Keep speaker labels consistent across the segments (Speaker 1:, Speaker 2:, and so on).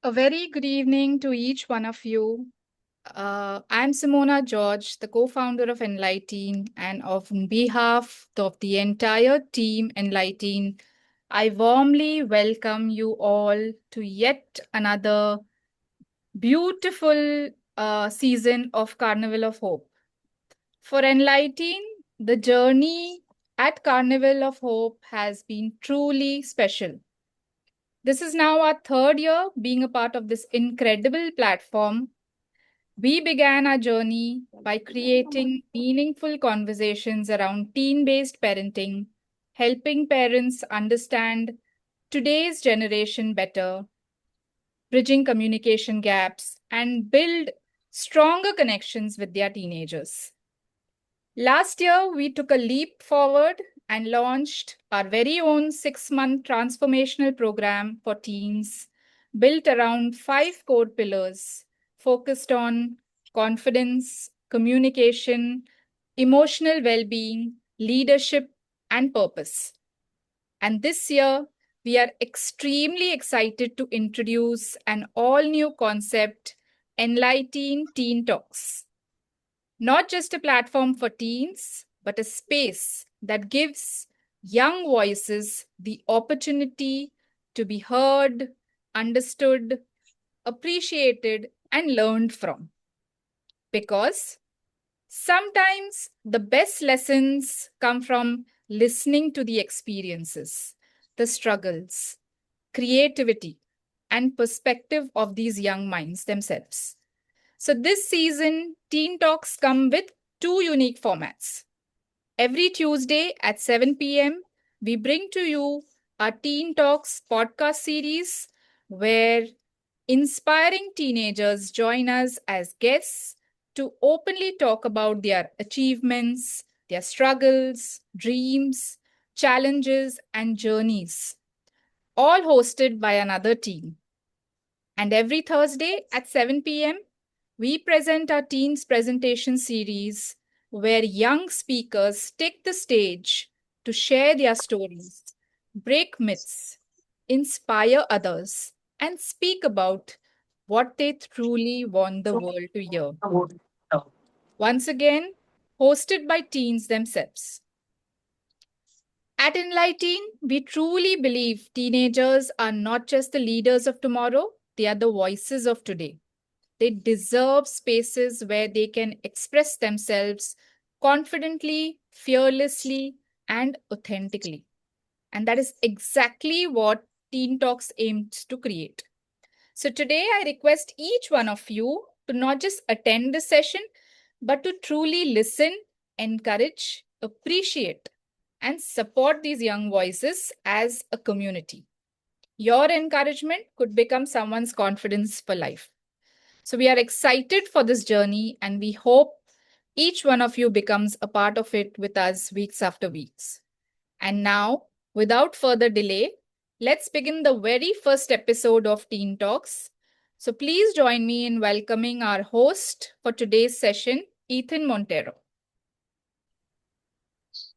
Speaker 1: A very good evening to each one of you. I'm Simona George, the co founder of Enlighteen, and on behalf of the entire team Enlighteen, I warmly welcome you all to yet another beautiful season of Carnival of Hope. For Enlighteen, the journey at Carnival of Hope has been truly special. This is now our third year being a part of this incredible platform. We began our journey by creating meaningful conversations around teen based parenting, helping parents understand today's generation better, bridging communication gaps, and build stronger connections with their teenagers. Last year, we took a leap forward and launched our very own 6-month transformational program for teens built around 5 core pillars focused on confidence, communication, emotional well being, leadership, and purpose. And this year, we are extremely excited to introduce an all new concept, Enlighteen Teen Talks. Not just a platform for teens, but a space that gives young voices the opportunity to be heard, understood, appreciated, and learned from. Because sometimes the best lessons come from listening to the experiences, the struggles, creativity, and perspective of these young minds themselves. So this season, Teen Talks come with two unique formats. Every Tuesday at 7 p.m., we bring to you our Teen Talks podcast series where inspiring teenagers join us as guests to openly talk about their achievements, their struggles, dreams, challenges, and journeys, all hosted by another team. And every Thursday at 7 p.m., we present our Teens Presentation series where young speakers take the stage to share their stories, break myths, inspire others, and speak about what they truly want the world to hear. Once again, hosted by teens themselves. At Enlighteen, we truly believe teenagers are not just the leaders of tomorrow, they are the voices of today. They deserve spaces where they can express themselves confidently, fearlessly, and authentically. And that is exactly what Teen Talks aims to create. So today, I request each one of you to not just attend the session, but to truly listen, encourage, appreciate, and support these young voices as a community. Your encouragement could become someone's confidence for life. So we are excited for this journey and we hope each one of you becomes a part of it with us weeks after weeks. And now, without further delay, let's begin the very first episode of Teen Talks. So please join me in welcoming our host for today's session, Ethan Montero.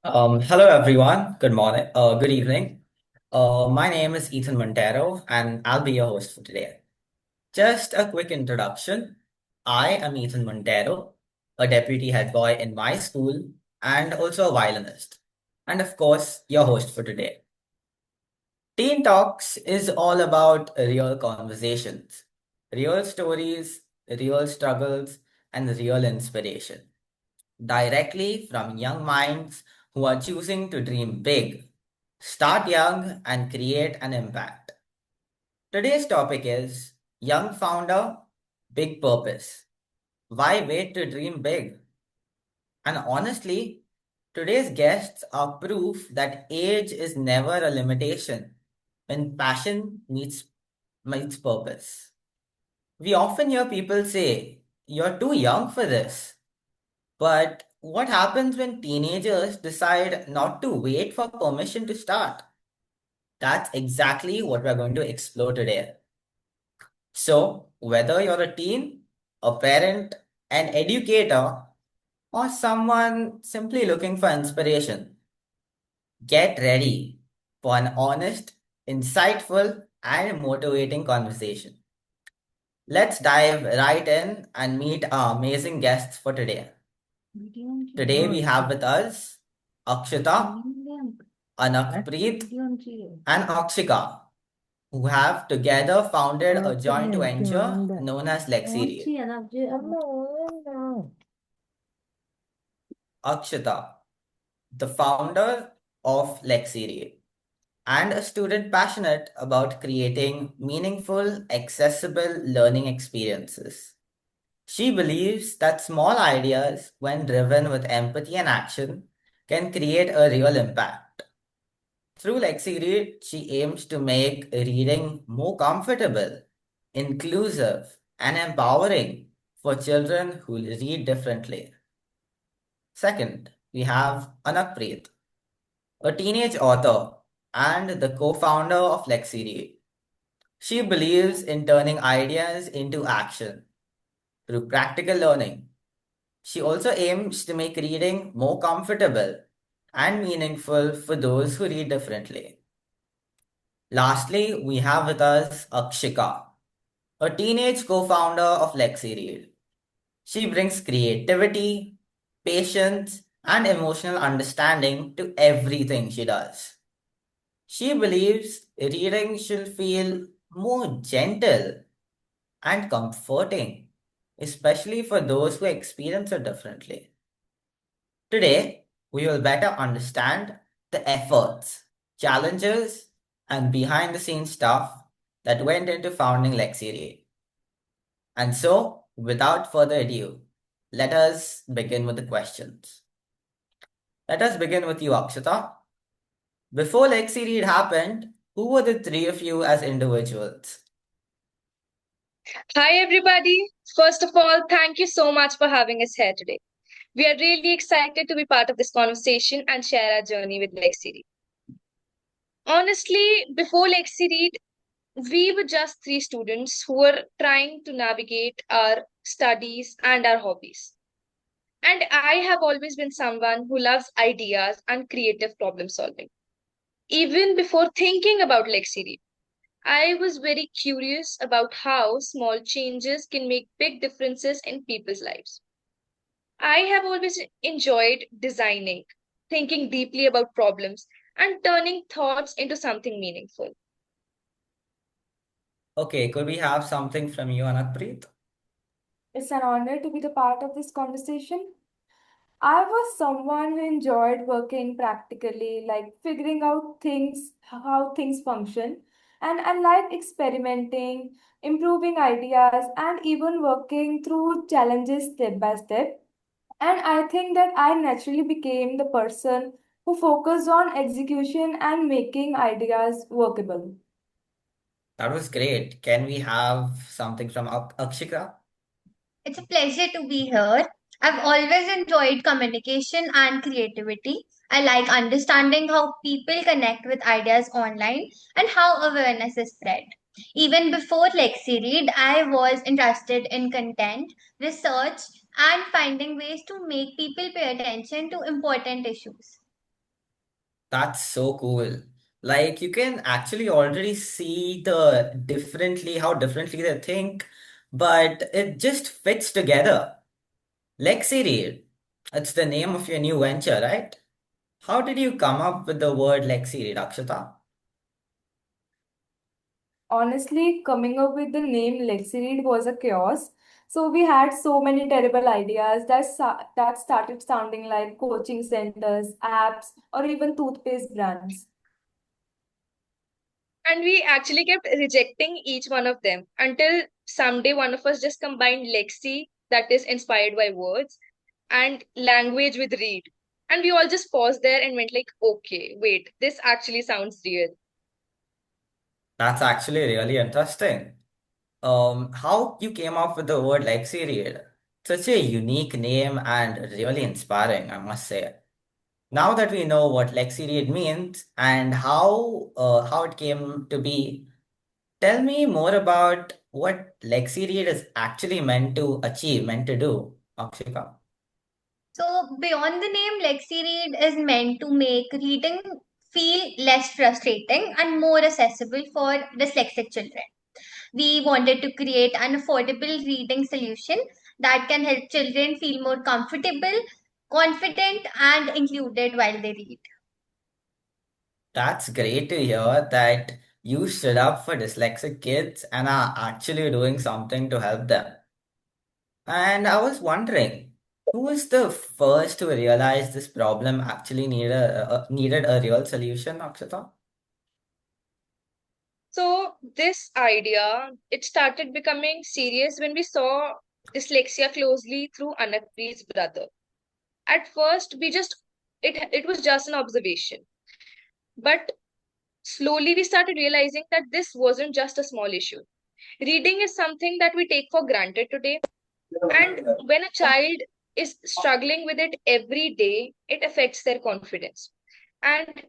Speaker 2: Hello everyone. Good morning. Good evening. My name is Ethan Montero, and I'll be your host for today. Just a quick introduction. I am Ethan Montero, a deputy head boy in my school, and also a violinist. And of course, your host for today. Teen Talks is all about real conversations, real stories, real struggles, and real inspiration directly from young minds who are choosing to dream big, start young, and create an impact. Today's topic is Young Founder, Big Purpose. Why wait to dream big? And honestly, today's guests are proof that age is never a limitation when passion meets purpose. We often hear people say, "You're too young for this." But what happens when teenagers decide not to wait for permission to start? That's exactly what we're going to explore today. So, whether you're a teen, a parent, an educator, or someone simply looking for inspiration, get ready for an honest, insightful, and motivating conversation. Let's dive right in and meet our amazing guests for today. Today we have with us Akshita, Anakpreet, and Akshika, who have together founded a joint venture known as LexiRead. Akshita, the founder of LexiRead, and a student passionate about creating meaningful, accessible learning experiences. She believes that small ideas, when driven with empathy and action, can create a real impact. Through LexiRead, she aims to make reading more comfortable, inclusive, and empowering for children who read differently. Second, we have Anakpreet, a teenage author and the co-founder of LexiRead. She believes in turning ideas into action through practical learning. She also aims to make reading more comfortable and meaningful for those who read differently. Lastly, we have with us Akshika, a teenage co-founder of LexiRead. She brings creativity, patience, and emotional understanding to everything she does. She believes reading should feel more gentle and comforting, especially for those who experience it differently. Today, we will better understand the efforts, challenges, and behind the scenes stuff that went into founding LexiRead. And so, without further ado, let us begin with the questions. Let us begin with you, Akshita. Before LexiRead happened, who were the three of you as individuals?
Speaker 3: Hi, everybody. First of all, thank you so much for having us here today. We are really excited to be part of this conversation and share our journey with LexiRead. Honestly, before LexiRead, we were just three students who were trying to navigate our studies and our hobbies. And I have always been someone who loves ideas and creative problem solving. Even before thinking about LexiRead, I was very curious about how small changes can make big differences in people's lives. I have always enjoyed designing, thinking deeply about problems, and turning thoughts into something meaningful.
Speaker 2: Okay, could we have something from you, Anakpreet?
Speaker 4: It's an honor to be the part of this conversation. I was someone who enjoyed working practically, like figuring out things, how things function, and I like experimenting, improving ideas, and even working through challenges step by step. And I think that I naturally became the person who focused on execution and making ideas workable.
Speaker 2: That was great. Can we have something from Akshika?
Speaker 5: It's a pleasure to be here. I've always enjoyed communication and creativity. I like understanding how people connect with ideas online and how awareness is spread. Even before LexiRead, I was interested in content, research, and finding ways to make people pay attention to important issues.
Speaker 2: That's so cool. Like you can actually already see how differently they think, but it just fits together. LexiRead, it's the name of your new venture, right? How did you come up with the word LexiRead, Akshata?
Speaker 4: Honestly, coming up with the name Lexiread was a chaos. So we had so many terrible ideas that started sounding like coaching centers, apps, or even toothpaste brands.
Speaker 3: And we actually kept rejecting each one of them until someday one of us just combined Lexi, that is inspired by words, and language with read. And we all just paused there and went like, okay, wait, this actually sounds real.
Speaker 2: That's actually really interesting. How you came up with the word LexiRead? Such a unique name and really inspiring, I must say. Now that we know what LexiRead means and how it came to be, tell me more about what LexiRead is actually meant to achieve, meant to do, Akshika.
Speaker 5: So, beyond the name, LexiRead is meant to make reading feel less frustrating and more accessible for dyslexic children. We wanted to create an affordable reading solution that can help children feel more comfortable, confident, and included while they read.
Speaker 2: That's great to hear that you stood up for dyslexic kids and are actually doing something to help them. And I was wondering, who was the first to realize this problem actually needed a real solution, Akshata?
Speaker 3: So this idea, it started becoming serious when we saw dyslexia closely through Anakpreet's brother. At first, it was just an observation, but slowly we started realizing that this wasn't just a small issue. Reading is something that we take for granted today, and when a child is struggling with it every day, it affects their confidence. And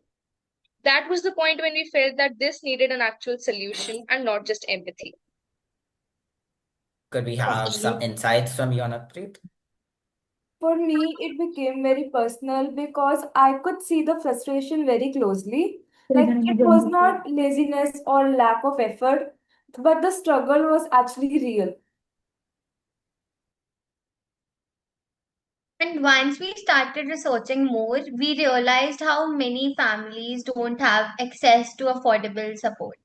Speaker 3: that was the point when we felt that this needed an actual solution and not just empathy.
Speaker 2: Could we have some insights from you, Anakpreet?
Speaker 4: For me, it became very personal because I could see the frustration very closely. Like, it was not laziness or lack of effort, but the struggle was actually real.
Speaker 5: And once we started researching more, we realized how many families don't have access to affordable support.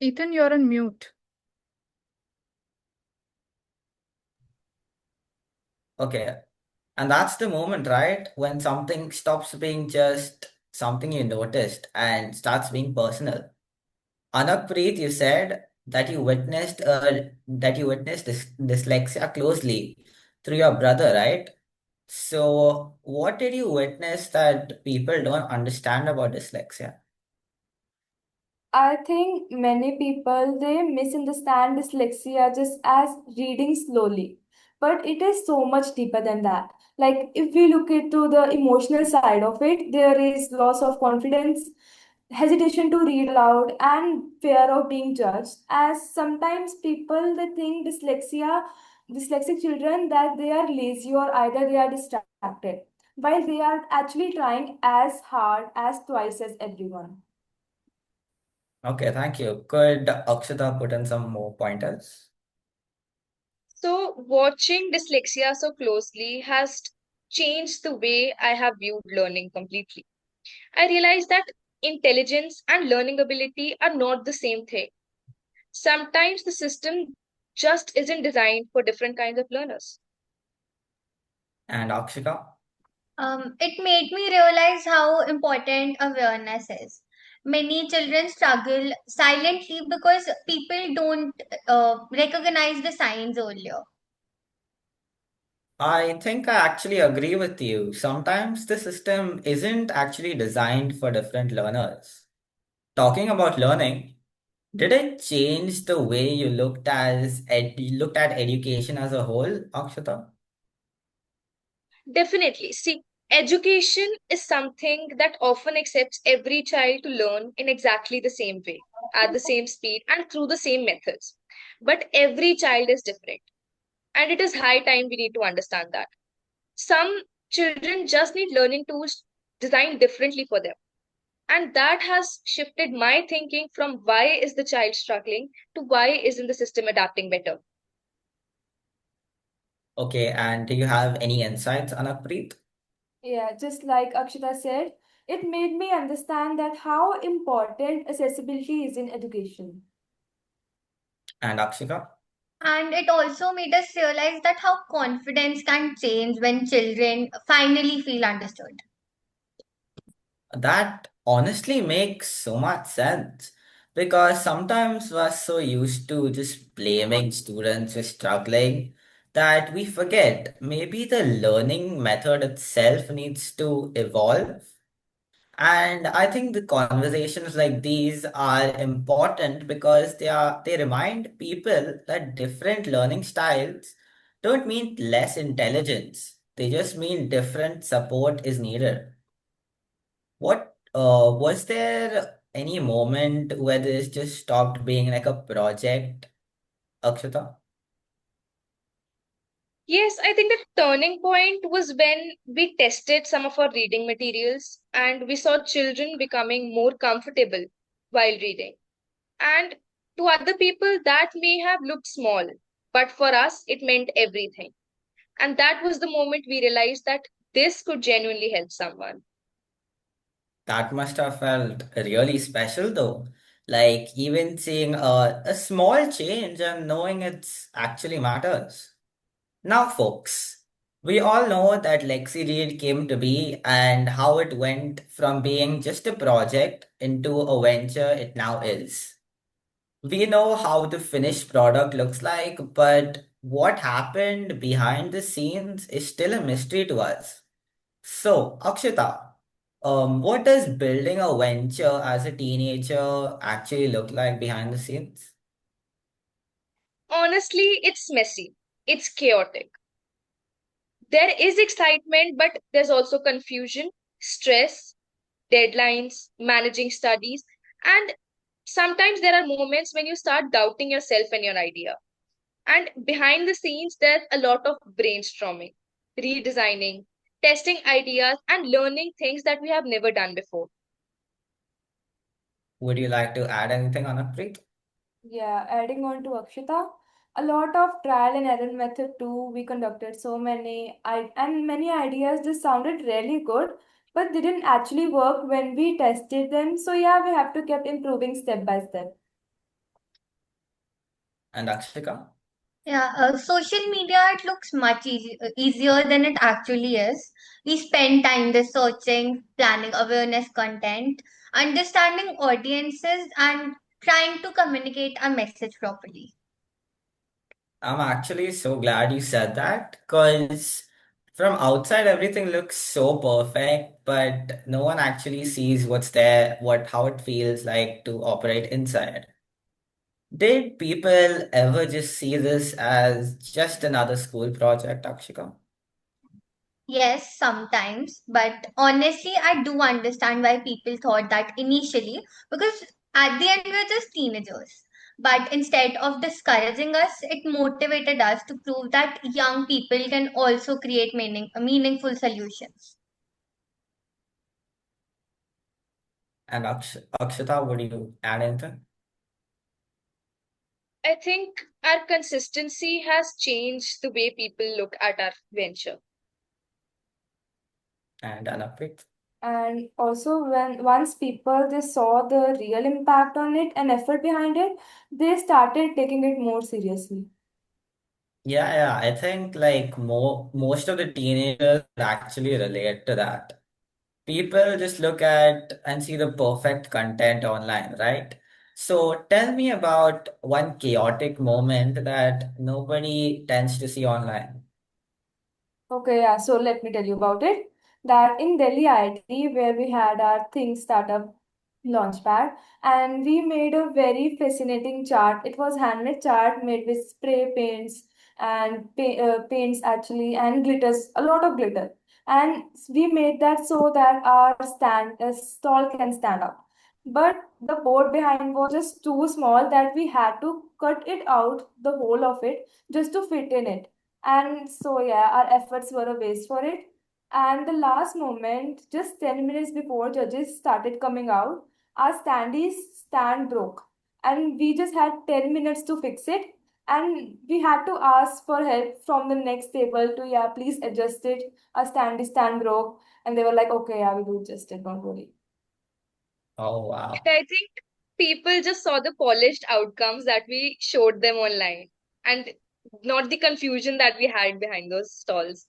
Speaker 1: Ethan, you're on mute.
Speaker 2: Okay. And that's the moment, right? When something stops being just something you noticed and starts being personal. Anakpreet, you said that you witnessed dyslexia closely through your brother, right? So, what did you witness that people don't understand about dyslexia?
Speaker 4: I think many people they misunderstand dyslexia just as reading slowly, but it is so much deeper than that. Like if we look into the emotional side of it, there is loss of confidence, hesitation to read aloud, and fear of being judged. As sometimes people they think dyslexic children that they are lazy or either they are distracted, while they are actually trying as hard as twice as everyone.
Speaker 2: Okay, thank you. Could Akshata put in some more pointers?
Speaker 3: So, watching dyslexia so closely has changed the way I have viewed learning completely. I realized that intelligence and learning ability are not the same thing. Sometimes the system just isn't designed for different kinds of learners.
Speaker 2: And Akshika?
Speaker 5: It made me realize how important awareness is. Many children struggle silently because people don't recognize the signs earlier.
Speaker 2: I think I actually agree with you. Sometimes the system isn't actually designed for different learners. Talking about learning, did it change the way you looked at education as a whole, Akshata?
Speaker 3: Definitely. See, education is something that often accepts every child to learn in exactly the same way, at the same speed, and through the same methods. But every child is different. And it is high time we need to understand that. Some children just need learning tools designed differently for them. And that has shifted my thinking from why is the child struggling to why isn't the system adapting better.
Speaker 2: Okay, and do you have any insights, Anakpreet
Speaker 4: Yeah, just like Akshita said, it made me understand that how important accessibility is in education.
Speaker 2: and Akshika?
Speaker 5: And it also made us realize that how confidence can change when children finally feel understood.
Speaker 2: That honestly makes so much sense because sometimes we're so used to just blaming students for struggling that we forget maybe the learning method itself needs to evolve. And I think the conversations like these are important because they remind people that different learning styles don't mean less intelligence. They just mean different support is needed. What was there any moment where this just stopped being like a project, Akshata?
Speaker 3: Yes, I think the turning point was when we tested some of our reading materials and we saw children becoming more comfortable while reading. And to other people, that may have looked small, but for us, it meant everything. And that was the moment we realized that this could genuinely help someone.
Speaker 2: That must have felt really special though. Like even seeing a small change and knowing it's actually matters. Now, folks, we all know that LexiRead came to be and how it went from being just a project into a venture it now is. We know how the finished product looks like, but what happened behind the scenes is still a mystery to us. So, Akshita, what does building a venture as a teenager actually look like behind the scenes?
Speaker 3: Honestly, it's messy, it's chaotic. There is excitement, but there's also confusion, stress, deadlines, managing studies, and sometimes there are moments when you start doubting yourself and your idea. And behind the scenes, there's a lot of brainstorming, redesigning, testing ideas, and learning things that we have never done before.
Speaker 2: Would you like to add anything on it, Preet?
Speaker 4: Yeah, adding on to Akshita, a lot of trial and error method too. We conducted so many and many ideas just sounded really good, but didn't actually work when we tested them. So yeah, we have to keep improving step by step.
Speaker 2: And Akshika?
Speaker 5: Yeah, social media, it looks much easier than it actually is. We spend time researching, planning awareness content, understanding audiences, and trying to communicate a message properly.
Speaker 2: I'm actually so glad you said that because from outside everything looks so perfect, but no one actually sees what's there, how it feels like to operate inside. Did people ever just see this as just another school project, Akshika?
Speaker 5: Yes, sometimes, but honestly, I do understand why people thought that initially, because at the end, we're just teenagers. But instead of discouraging us, it motivated us to prove that young people can also create meaningful solutions.
Speaker 2: And Akshita, would you add anything?
Speaker 3: I think our consistency has changed the way people look at our venture.
Speaker 2: And Anaprit?
Speaker 4: And also when once people they saw the real impact on it and effort behind it, they started taking it more seriously.
Speaker 2: Yeah, I think like most of the teenagers actually relate to that. People just look at and see the perfect content online, right? So tell me about one chaotic moment that nobody tends to see online.
Speaker 4: Okay, yeah, so let me tell you about it. That in Delhi IIT, where we had our Think Startup launchpad, and we made a very fascinating chart. It was handmade chart made with spray paints and paints actually, and glitters, a lot of glitter. And we made that so that our stall can stand up. But the board behind was just too small that we had to cut it out, the whole of it, just to fit in it. And so, yeah, our efforts were a waste for it. And the last moment, just 10 minutes before judges started coming out, our standees stand broke. And we just had 10 minutes to fix it. And we had to ask for help from the next table to, yeah, please adjust it. Our standee stand broke. And they were like, okay, yeah, we will adjust it, don't worry.
Speaker 2: Oh, wow.
Speaker 3: And I think people just saw the polished outcomes that we showed them online and not the confusion that we had behind those stalls.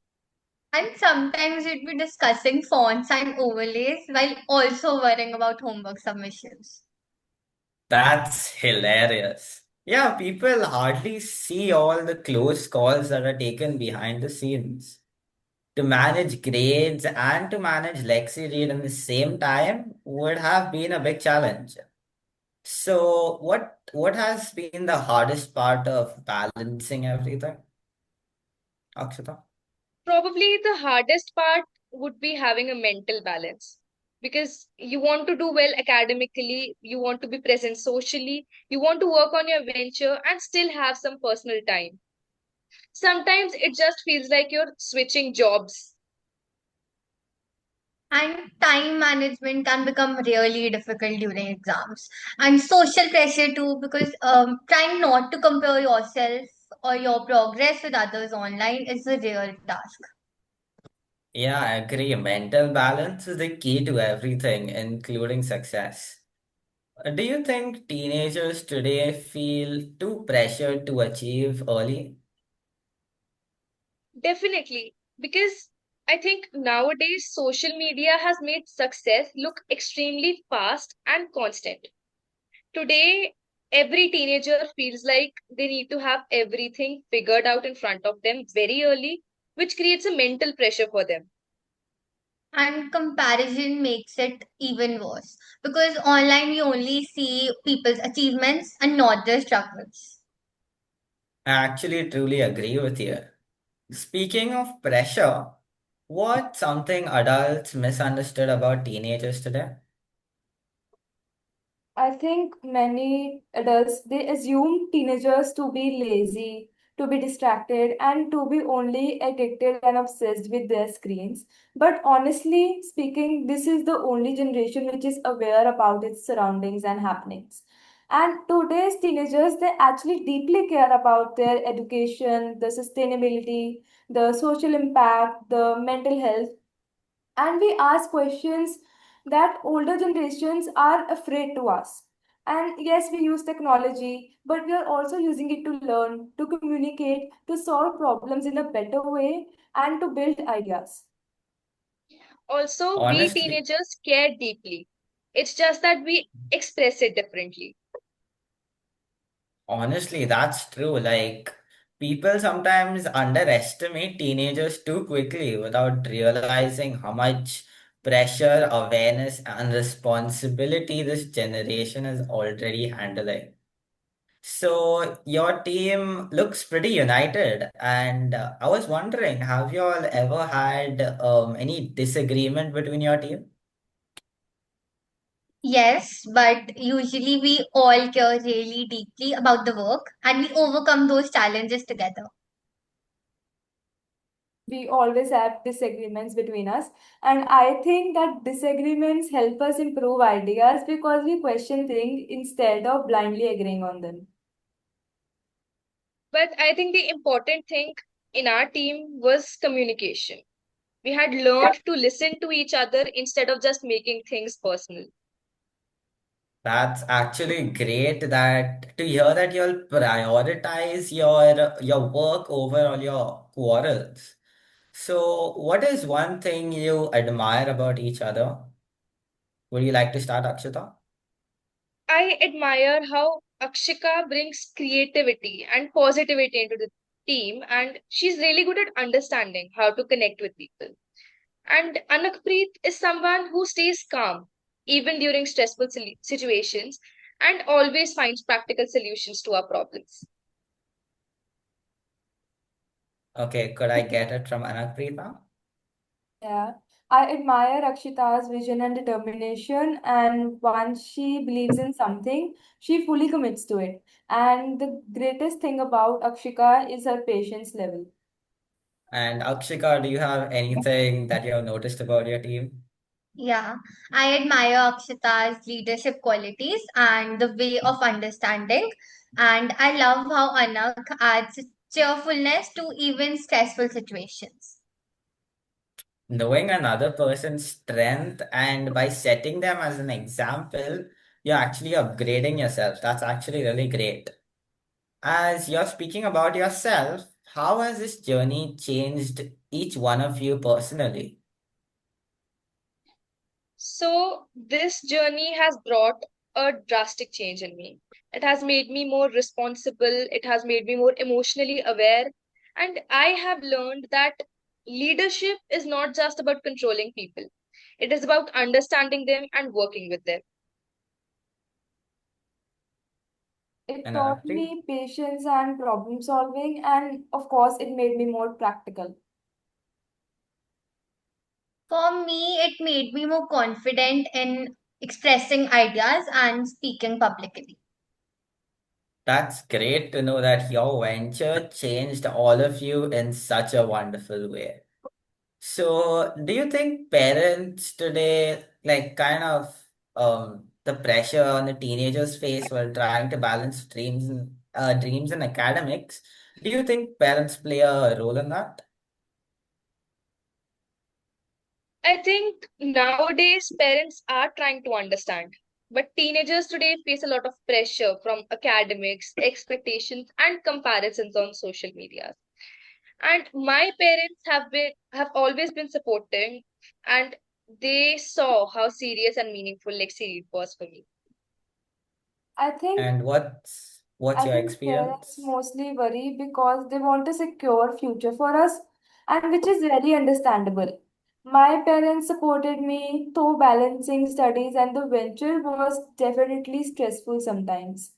Speaker 5: And sometimes we'd be discussing fonts and overlays while also worrying about homework submissions.
Speaker 2: That's hilarious. Yeah, people hardly see all the close calls that are taken behind the scenes. To manage grades and to manage LexiRead in the same time would have been a big challenge. So, what has been the hardest part of balancing everything, Akshita?
Speaker 3: Probably the hardest part would be having a mental balance because you want to do well academically, you want to be present socially, you want to work on your venture and still have some personal time. Sometimes it just feels like you're switching jobs.
Speaker 5: And time management can become really difficult during exams. And social pressure too, because trying not to compare yourself or your progress with others online is a real task.
Speaker 2: Yeah, I agree. Mental balance is the key to everything, including success. Do you think teenagers today feel too pressured to achieve early?
Speaker 3: Definitely, because I think nowadays social media has made success look extremely fast and constant. Today, every teenager feels like they need to have everything figured out in front of them very early, which creates a mental pressure for them.
Speaker 5: And comparison makes it even worse because online we only see people's achievements and not their struggles.
Speaker 2: I actually truly agree with you. Speaking of pressure, what's something adults misunderstood about teenagers today?
Speaker 4: I think many adults they assume teenagers to be lazy, to be distracted, and to be only addicted and obsessed with their screens. But honestly speaking, this is the only generation which is aware about its surroundings and happenings. And today's teenagers they actually deeply care about their education, the sustainability, the social impact, the mental health, and we ask questions that older generations are afraid to ask. And yes, we use technology, but we are also using it to learn, to communicate, to solve problems in a better way, and to build ideas.
Speaker 3: Also, we
Speaker 2: Honestly,
Speaker 3: teenagers care deeply. It's just that we express it differently.
Speaker 2: honestly, that's true. Like, people sometimes underestimate teenagers too quickly without realizing how much pressure, awareness, and responsibility this generation is already handling. So your team looks pretty united, and I was wondering, have you all ever had any disagreement between your team?
Speaker 5: Yes, but usually we all care really deeply about the work and we overcome those challenges together.
Speaker 4: We always have disagreements between us, and I think that disagreements help us improve ideas because we question things instead of blindly agreeing on them.
Speaker 3: But I think the important thing in our team was communication. We had learned to listen to each other instead of just making things personal.
Speaker 2: That's actually great that to hear that you'll prioritize your work over all your quarrels. So, what is one thing you admire about each other? Would you like to start, Akshita?
Speaker 3: I admire how Akshika brings creativity and positivity into the team, and she's really good at understanding how to connect with people. And Anakpreet is someone who stays calm even during stressful situations and always finds practical solutions to our problems.
Speaker 2: Okay, could I get it from Anakpreeta?
Speaker 4: Yeah, I admire Akshita's vision and determination, and once she believes in something, she fully commits to it. And the greatest thing about Akshika is her patience level.
Speaker 2: And Akshika, do you have anything that you have noticed about your team?
Speaker 5: Yeah, I admire Akshita's leadership qualities and the way of understanding. And I love how Anak adds cheerfulness to even stressful situations.
Speaker 2: Knowing another person's strength and by setting them as an example, you're actually upgrading yourself. That's actually really great. As you're speaking about yourself, how has this journey changed each one of you personally?
Speaker 3: So, this journey has brought a drastic change in me. It has made me more responsible, it has made me more emotionally aware, and I have learned that leadership is not just about controlling people, it is about understanding them and working with them.
Speaker 4: It
Speaker 2: And
Speaker 4: taught
Speaker 2: Anakpreet?
Speaker 4: me patience and problem solving, and of course, it made me more practical.
Speaker 5: For me, it made me more confident in expressing ideas and speaking publicly.
Speaker 2: That's great to know that your venture changed all of you in such a wonderful way. So, do you think parents today, like, kind of the pressure on the teenagers face while trying to balance dreams and academics? Do you think parents play a role in that?
Speaker 3: I think nowadays parents are trying to understand, but teenagers today face a lot of pressure from academics, expectations, and comparisons on social media. And my parents have always been supporting, and they saw how serious and meaningful Lexi Read was for me.
Speaker 4: I think
Speaker 2: And what's
Speaker 4: I
Speaker 2: your
Speaker 4: think parents
Speaker 2: experience?
Speaker 4: mostly worry because they want a secure future for us, and which is very understandable. My parents supported me, though balancing studies and the venture was definitely stressful sometimes.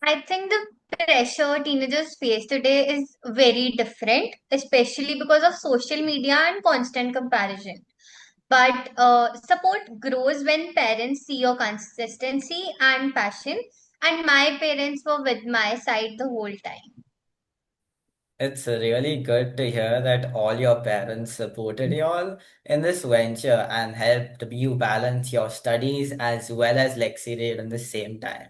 Speaker 5: I think the pressure teenagers face today is very different, especially because of social media and constant comparison. But support grows when parents see your consistency and passion, and my parents were with my side the whole time.
Speaker 2: It's really good to hear that all your parents supported you all in this venture and helped you balance your studies as well as Lexi Read at the same time.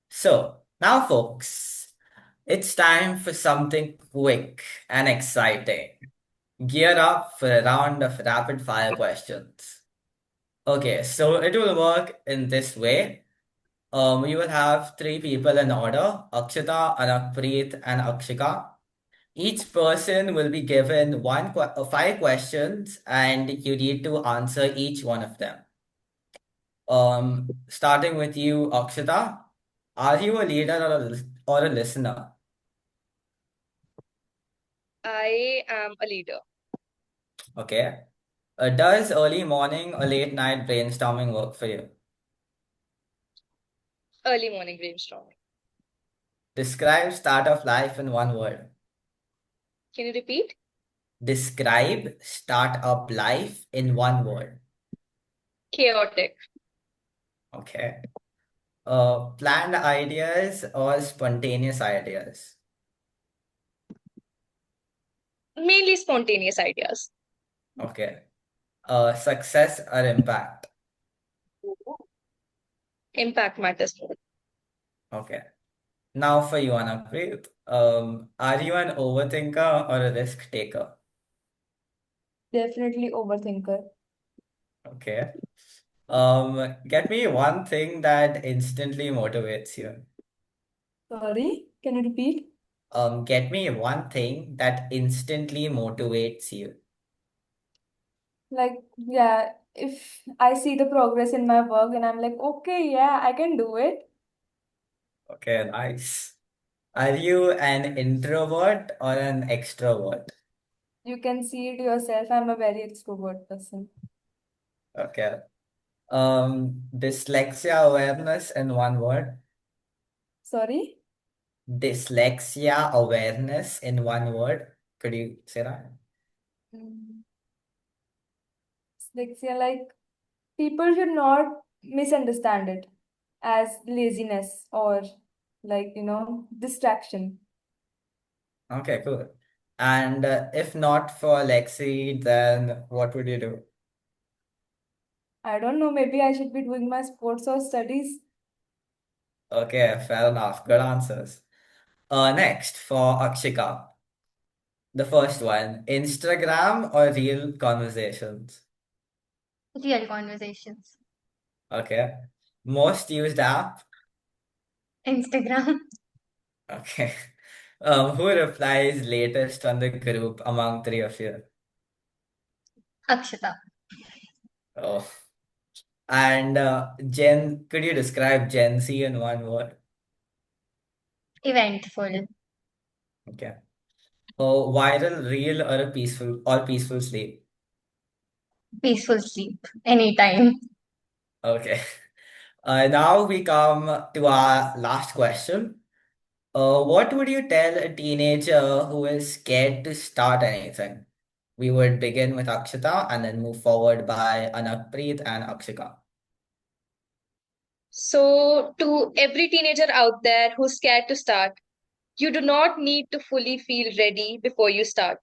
Speaker 2: So, now, folks, it's time for something quick and exciting. Gear up for a round of rapid fire questions. Okay, so it will work in this way. We will have three people in order: Akshita, Anakpreet, and Akshika. Each person will be given five questions, and you need to answer each one of them. Starting with you, Akshita. Are you a leader or a listener?
Speaker 3: I am a leader.
Speaker 2: Okay. Does early morning or late night brainstorming work for you?
Speaker 3: Early morning brainstorming.
Speaker 2: Describe start of life in one word.
Speaker 3: Can you repeat?
Speaker 2: Describe startup life in one word.
Speaker 3: Chaotic.
Speaker 2: Okay. Planned ideas or spontaneous ideas?
Speaker 3: Mainly spontaneous ideas.
Speaker 2: Okay. Success or impact?
Speaker 3: Impact matters more.
Speaker 2: Okay. Now for you, Anaprit. Are you an overthinker or a risk taker?
Speaker 4: Definitely overthinker.
Speaker 2: Okay. Get me one thing that instantly motivates you.
Speaker 4: Sorry, can you repeat?
Speaker 2: Get me one thing that instantly motivates you.
Speaker 4: Like, yeah, if I see the progress in my work and I'm like, okay, yeah, I can do it.
Speaker 2: Okay, nice. Are you an introvert or an extrovert?
Speaker 4: You can see it yourself. I'm a very extrovert person.
Speaker 2: Okay. Dyslexia awareness in one word.
Speaker 4: Sorry?
Speaker 2: Dyslexia awareness in one word. Could you say that?
Speaker 4: Mm, Dyslexia, like, people should not misunderstand it as laziness or like, distraction.
Speaker 2: Okay, cool. And if not for Lexi, then what would you do?
Speaker 4: I don't know, maybe I should be doing my sports or studies.
Speaker 2: Okay, fair enough. Good answers. Next for Akshika. The first one, Instagram or real conversations?
Speaker 5: Real conversations.
Speaker 2: Okay. Most used app?
Speaker 5: Instagram.
Speaker 2: Okay. Who replies latest on the group among three of you?
Speaker 5: Akshita.
Speaker 2: Oh. And could you describe Gen Z in one word?
Speaker 5: Eventful.
Speaker 2: Okay. Oh, viral reel or a peaceful sleep?
Speaker 5: Peaceful sleep. Anytime.
Speaker 2: Okay. Now we come to our last question. What would you tell a teenager who is scared to start anything? We would begin with Akshita and then move forward by Anakpreet and Akshika.
Speaker 3: So, to every teenager out there who's scared to start, you do not need to fully feel ready before you start.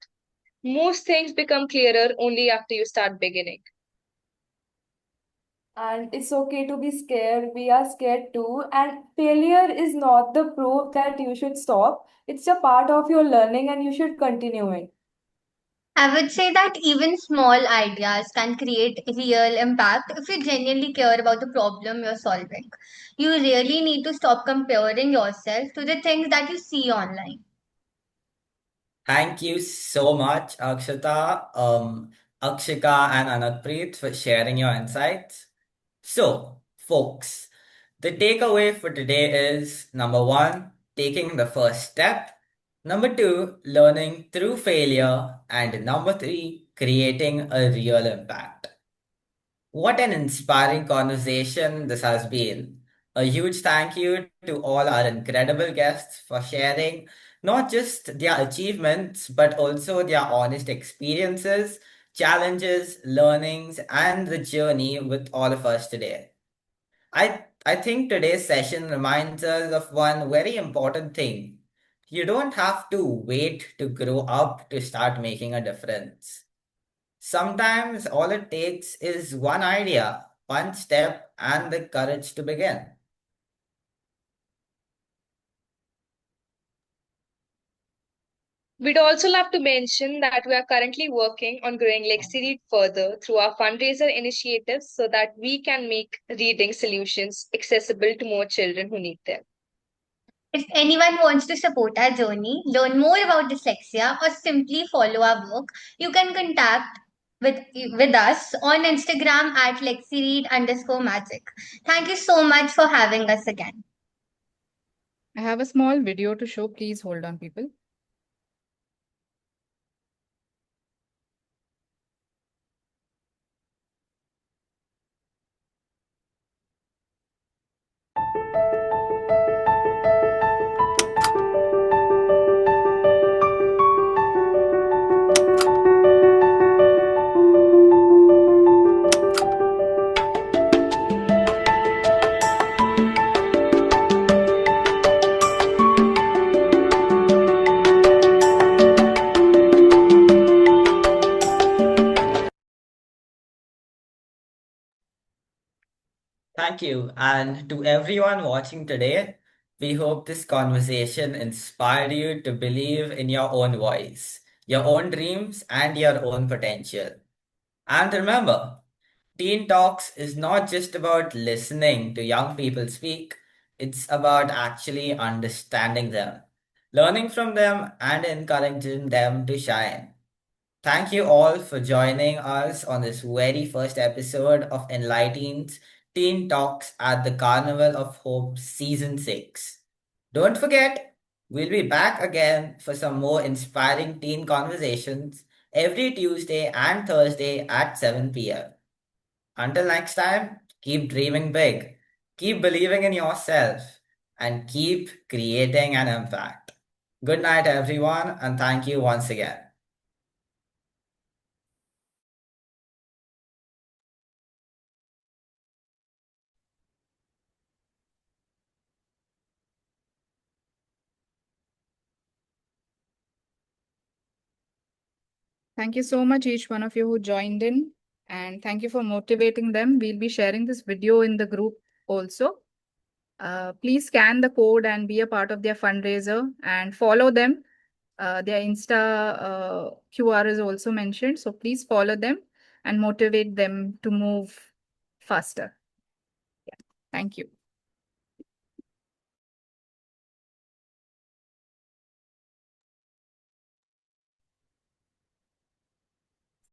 Speaker 3: Most things become clearer only after you start beginning.
Speaker 4: And it's okay to be scared. We are scared too. And failure is not the proof that you should stop. It's a part of your learning and you should continue it.
Speaker 5: I would say that even small ideas can create real impact if you genuinely care about the problem you're solving. You really need to stop comparing yourself to the things that you see online.
Speaker 2: Thank you so much, Akshika, and Anatpreet for sharing your insights. So, folks, the takeaway for today is number one, taking the first step. Number two, learning through failure. And number three, creating a real impact. What an inspiring conversation this has been. A huge thank you to all our incredible guests for sharing not just their achievements, but also their honest experiences, challenges, learnings, and the journey with all of us today. I think today's session reminds us of one very important thing. You don't have to wait to grow up to start making a difference. Sometimes all it takes is one idea, one step, and the courage to begin.
Speaker 3: We'd also love to mention that we are currently working on growing Lexi Read further through our fundraiser initiatives so that we can make reading solutions accessible to more children who need them.
Speaker 5: If anyone wants to support our journey, learn more about dyslexia, or simply follow our work, you can contact with us on Instagram at lexiread_magic. Thank you so much for having us again.
Speaker 1: I have a small video to show. Please hold on, people.
Speaker 2: Thank you. And to everyone watching today, we hope this conversation inspired you to believe in your own voice, your own dreams, and your own potential. And remember, Teen Talks is not just about listening to young people speak, it's about actually understanding them, learning from them, and encouraging them to shine. Thank you all for joining us on this very first episode of Enlighteen's Teen Talks at the Carnival of Hope Season 6. Don't forget, we'll be back again for some more inspiring teen conversations every Tuesday and Thursday at 7 p.m. Until next time, keep dreaming big, keep believing in yourself, and keep creating an impact. Good night, everyone, and thank you once again.
Speaker 1: Thank you so much, each one of you who joined in. And thank you for motivating them. We'll be sharing this video in the group also. Please scan the code and be a part of their fundraiser and follow them. Their Insta QR is also mentioned. So please follow them and motivate them to move faster. Yeah. Thank you.